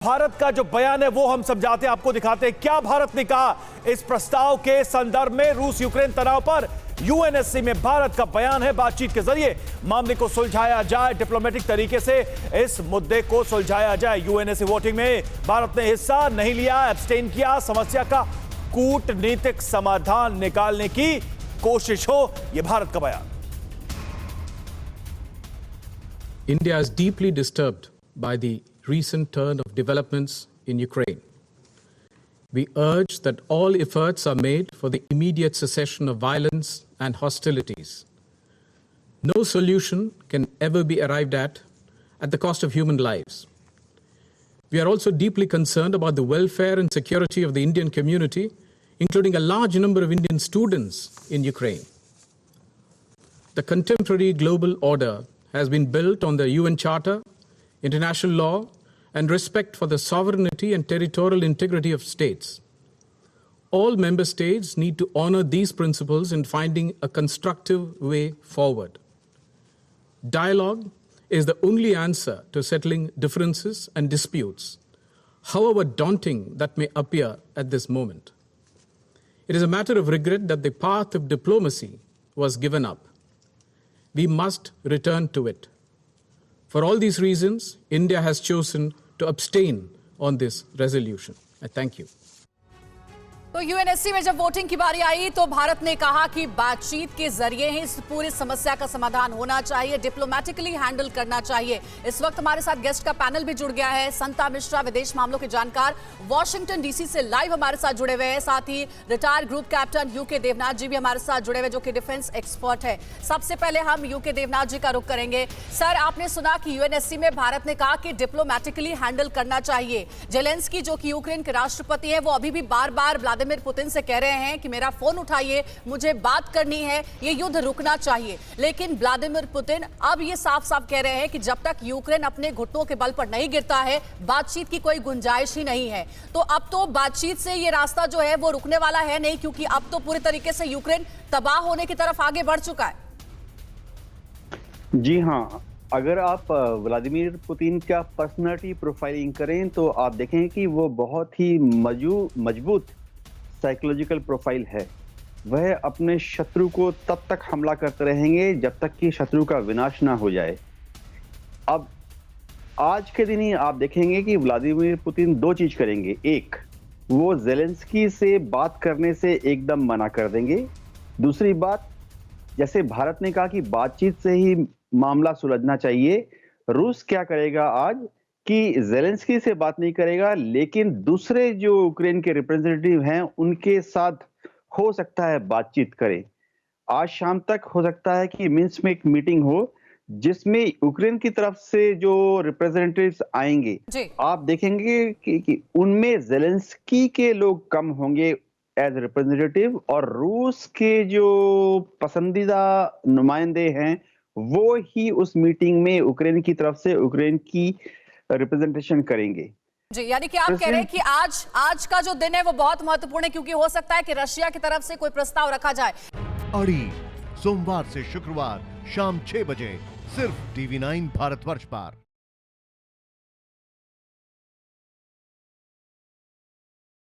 भारत का जो बयान है वो हम समझाते हैं, आपको दिखाते हैं क्या भारत ने कहा इस प्रस्ताव के संदर्भ में। रूस यूक्रेन तनाव पर यूएनएससी में भारत का बयान है, बातचीत के जरिए मामले को सुलझाया जाए, डिप्लोमेटिक तरीके से इस मुद्दे को सुलझाया जाए। यूएनएससी वोटिंग में भारत ने हिस्सा नहीं लिया, एब्सटेन किया, समस्या का कूटनीतिक समाधान निकालने की कोशिश हो, यह भारत का बयान। India is deeply disturbed by the recent turn of developments in Ukraine. We urge that all efforts are made for the immediate cessation of violence and hostilities. No solution can ever be arrived at the cost of human lives. We are also deeply concerned about the welfare and security of the Indian community, including a large number of Indian students in Ukraine. The contemporary global order has been built on the UN Charter, international law, and respect for the sovereignty and territorial integrity of states. All member states need to honor these principles in finding a constructive way forward. Dialogue is the only answer to settling differences and disputes, however daunting that may appear at this moment. It is a matter of regret that the path of diplomacy was given up. We must return to it. For all these reasons, India has chosen to abstain on this resolution. I thank you. तो UNSC में जब voting की बारी आई तो भारत ने कहा कि बातचीत के जरिए ही इस पूरी समस्या का समाधान होना चाहिए, डिप्लोमेटिकली हैंडल करना चाहिए। इस वक्त हमारे साथ गेस्ट का पैनल भी जुड़ गया है। संता मिश्रा, विदेश मामलों के जानकार, वॉशिंगटन डीसी से लाइव हमारे साथ जुड़े हुए हैं। साथ ही retired group captain U K Devnath ji भी हमारे साथ जुड़े हुए, जो कि डिफेंस एक्सपर्ट है। सबसे पहले हम यूके देवनाथ जी का रुख करेंगे। सर, आपने सुना कि यूएनएससी में भारत ने कहा कि डिप्लोमेटिकली हैंडल करना चाहिए। जेलेंस्की, जो कि यूक्रेन के राष्ट्रपति हैं, वो अभी भी बार बार व्लादिमीर पुतिन से कह रहे हैं कि मेरा फोन उठाइए, मुझे बात करनी है, ये युद्ध रुकना चाहिए। लेकिन व्लादिमीर पुतिन अब ये साफ साफ कह रहे हैं कि जब तक यूक्रेन अपने घुटनों के बल पर नहीं गिरता है, बातचीत की कोई गुंजाइश ही नहीं है। तो अब तो बातचीत से ये रास्ता जो है वो रुकने वाला है नहीं, क्योंकि अब तो पूरी तरीके से यूक्रेन तबाह होने की तरफ आगे बढ़ चुका है। जी हाँ, अगर आप व्लादिमीर पुतिन का पर्सनालिटी प्रोफाइलिंग करें तो आप देखें कि वो बहुत ही मजबूत साइकोलॉजिकल प्रोफाइल है। वह अपने शत्रु को तब तक हमला करते रहेंगे जब तक कि शत्रु का विनाश ना हो जाए। अब आज के दिन ही आप देखेंगे कि व्लादिमीर पुतिन दो चीज करेंगे। एक, वो जेलेंस्की से बात करने से एकदम मना कर देंगे। दूसरी बात, जैसे भारत ने कहा कि बातचीत से ही मामला सुलझना चाहिए, रूस क्या करेगा आज कि जेलेंस्की से बात नहीं करेगा, लेकिन दूसरे जो यूक्रेन के रिप्रेजेंटेटिव हैं उनके साथ हो सकता है बातचीत करें। आज शाम तक हो सकता है कि मिन्स्क में एक मीटिंग हो जिसमें यूक्रेन की तरफ से जो रिप्रेजेंटेटिव्स आएंगे, आप देखेंगे कि उनमें जेलेंस्की के लोग कम होंगे एज रिप्रेजेंटेटिव, और रूस के जो पसंदीदा नुमाइंदे हैं वो ही उस मीटिंग में यूक्रेन की तरफ से यूक्रेन की रिप्रेजेंटेशन करेंगे। जी, यानी कि आप कह रहे हैं कि आज का जो दिन है वो बहुत महत्वपूर्ण है, क्योंकि हो सकता है कि रशिया की तरफ से कोई प्रस्ताव रखा जाए। अड़ी सोमवार से शुक्रवार शाम 6 बजे सिर्फ TV9 भारतवर्ष पर।